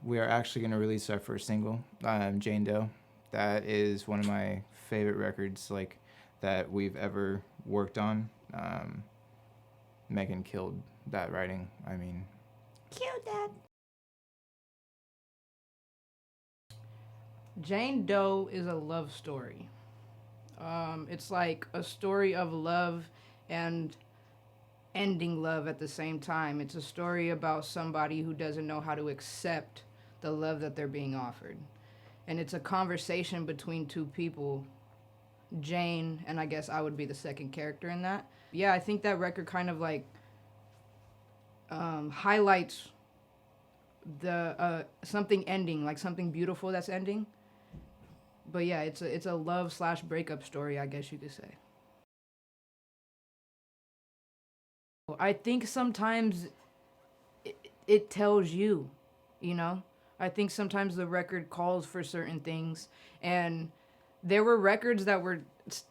we are actually going to release our first single, Jane Doe. That is one of my favorite records, like, that we've ever worked on. Megan killed that writing. I mean, Cute that. Jane Doe is a love story. It's like a story of love and ending love at the same time. It's a story about somebody who doesn't know how to accept the love that they're being offered. And it's a conversation between two people, Jane, and I guess I would be the second character in that. Yeah, I think that record kind of like highlights the something ending, like something beautiful that's ending. But yeah, it's a love slash breakup story, I guess you could say. I think sometimes it tells you, you know. I think sometimes the record calls for certain things, and there were records that were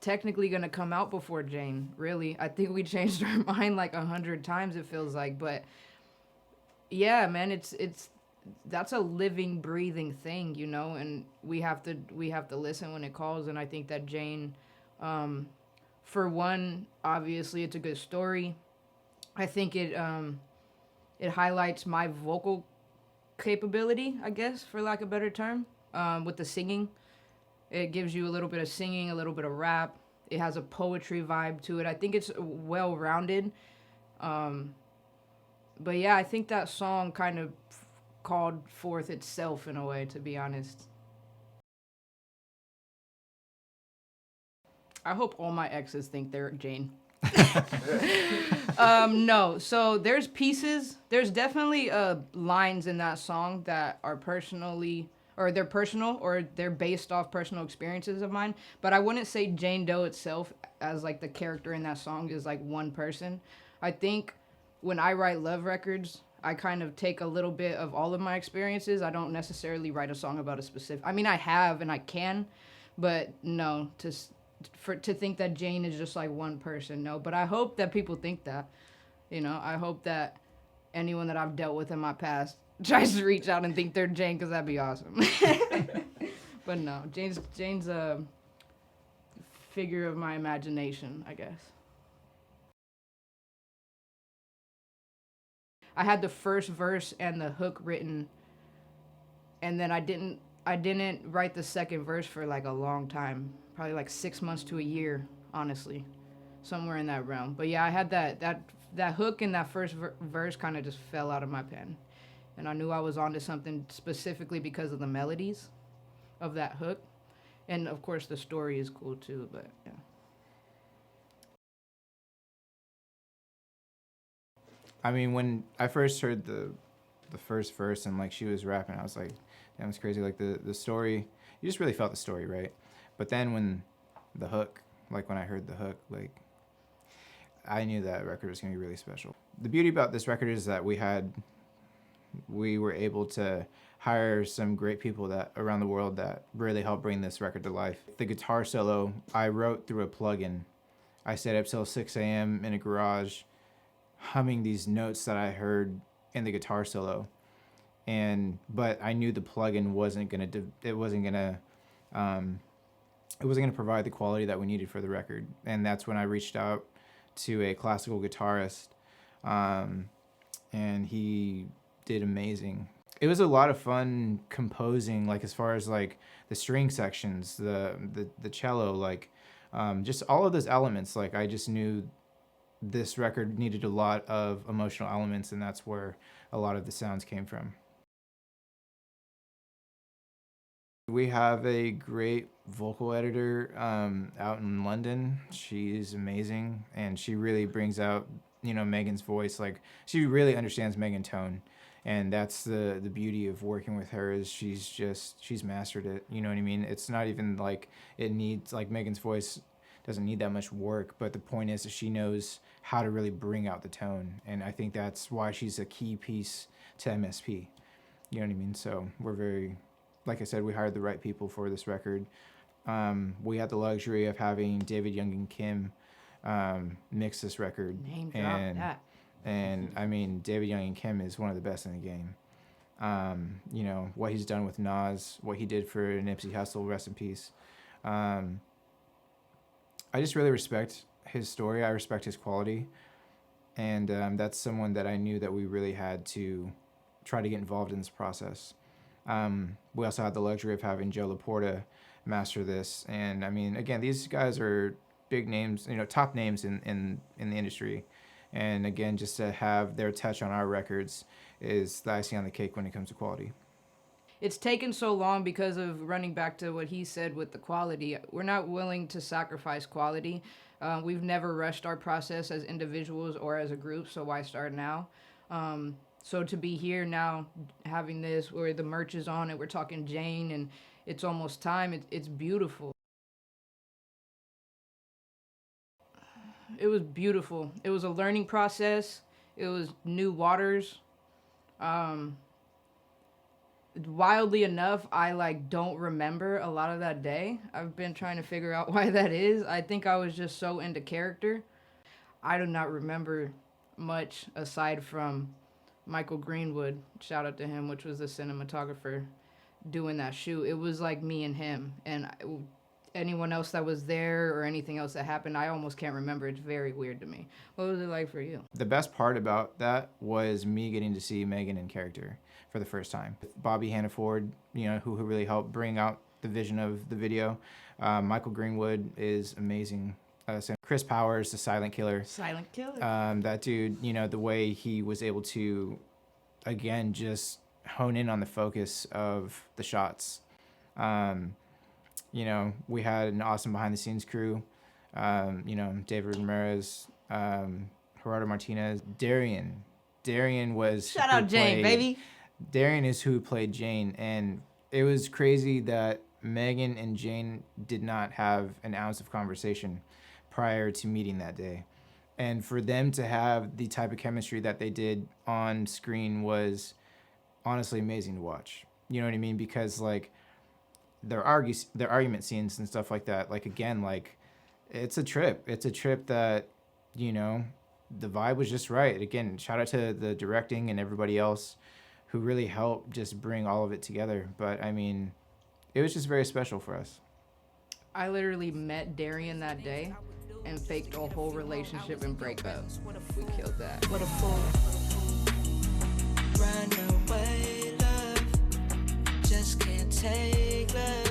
technically gonna come out before Jane. Really, I think we changed our mind like 100 times. It feels like, but yeah, man, it's that's a living, breathing thing, you know, and we have to listen when it calls. And I think that Jane, for one, obviously it's a good story. I think it highlights my vocal capability, I guess, for lack of a better term, with the singing. It gives you a little bit of singing, a little bit of rap. It has a poetry vibe to it. I think it's well rounded. Um, but yeah, I think that song kind of called forth itself in a way, to be honest. I hope all my exes think they're Jane. No, so there's pieces. There's definitely lines in that song that are personally, or they're personal, or they're based off personal experiences of mine. But I wouldn't say Jane Doe itself, as like the character in that song, is like one person. I think when I write love records, I kind of take a little bit of all of my experiences. I don't necessarily write a song about a specific. I mean, I have and I can, but no, to think that Jane is just like one person, no. But I hope that people think that. You know, I hope that anyone that I've dealt with in my past tries to reach out and think they're Jane, because that'd be awesome. But no, Jane's a figure of my imagination, I guess. I had the first verse and the hook written, and then I didn't write the second verse for like a long time, probably like 6 months to a year, honestly, somewhere in that realm. But yeah, I had that hook and that first verse kind of just fell out of my pen, and I knew I was onto something specifically because of the melodies of that hook, and of course the story is cool too. But yeah. I mean, when I first heard the first verse and like she was rapping, I was like, damn, it's crazy. Like the story, you just really felt the story, right? But then when the hook, like when I heard the hook, like I knew that record was gonna be really special. The beauty about this record is that we were able to hire some great people that around the world that really helped bring this record to life. The guitar solo I wrote through a plugin. I stayed up till 6 a.m. in a garage humming these notes that I heard in the guitar solo, and but I knew the plugin um, it wasn't gonna provide the quality that we needed for the record, and that's when I reached out to a classical guitarist, um, and he did amazing. It was a lot of fun composing, like as far as like the string sections, the cello, like just all of those elements. Like I just knew this record needed a lot of emotional elements, and that's where a lot of the sounds came from. We have a great vocal editor out in London. She's amazing, and she really brings out, you know, Megan's voice. Like she really understands Megan tone, and that's the beauty of working with her is she's mastered it. You know what I mean? It's not even like it needs like Megan's voice doesn't need that much work, but the point is that she knows how to really bring out the tone, and I think that's why she's a key piece to M.S.P. You know what I mean? So we're very, like I said, we hired the right people for this record. We had the luxury of having David Young and Kim mix this record, Name drop and that. and I mean David Young and Kim is one of the best in the game. You know, what he's done with Nas, what he did for Nipsey Hussle, rest in peace. Um, I just really respect his story. I respect his quality, and that's someone that I knew that we really had to try to get involved in this process. We also had the luxury of having Joe Laporta master this, and I mean, again, these guys are big names, you know, top names in the industry, and again, just to have their touch on our records is the icing on the cake when it comes to quality. It's taken so long because of running back to what he said with the quality. We're not willing to sacrifice quality. We've never rushed our process as individuals or as a group, so why start now? So to be here now, having this where the merch is on it, we're talking Jane, and it's almost time. It's beautiful. It was beautiful. It was a learning process. It was new waters. Um, Wildly enough, I like don't remember a lot of that day. I've been trying to figure out why that is. I think I was just so into character. I do not remember much aside from Michael Greenwood, shout out to him, which was the cinematographer doing that shoot. It was like me and him, and anyone else that was there or anything else that happened, I almost can't remember. It's very weird to me. What was it like for you? The best part about that was me getting to see Megan in character for the first time. Bobby Hannaford, you know, who really helped bring out the vision of the video. Michael Greenwood is amazing. Chris Powers, the silent killer. Silent killer. That dude, you know, the way he was able to, again, just hone in on the focus of the shots. Um, you know, we had an awesome behind the scenes crew. You know, David Ramirez, Gerardo Martinez, Darian. Darian was Shout out Jane, baby. Darian is who played Jane, and it was crazy that Megan and Jane did not have an ounce of conversation prior to meeting that day. And for them to have the type of chemistry that they did on screen was honestly amazing to watch. You know what I mean? Because like their argument scenes and stuff like that, like again, like it's a trip. It's a trip that, you know, the vibe was just right. Again, shout out to the directing and everybody else who really helped just bring all of it together. But I mean, it was just very special for us. I literally met Darian that day and faked a whole relationship and breakup. We killed that. What a fool. Run away, love. Just can't take love.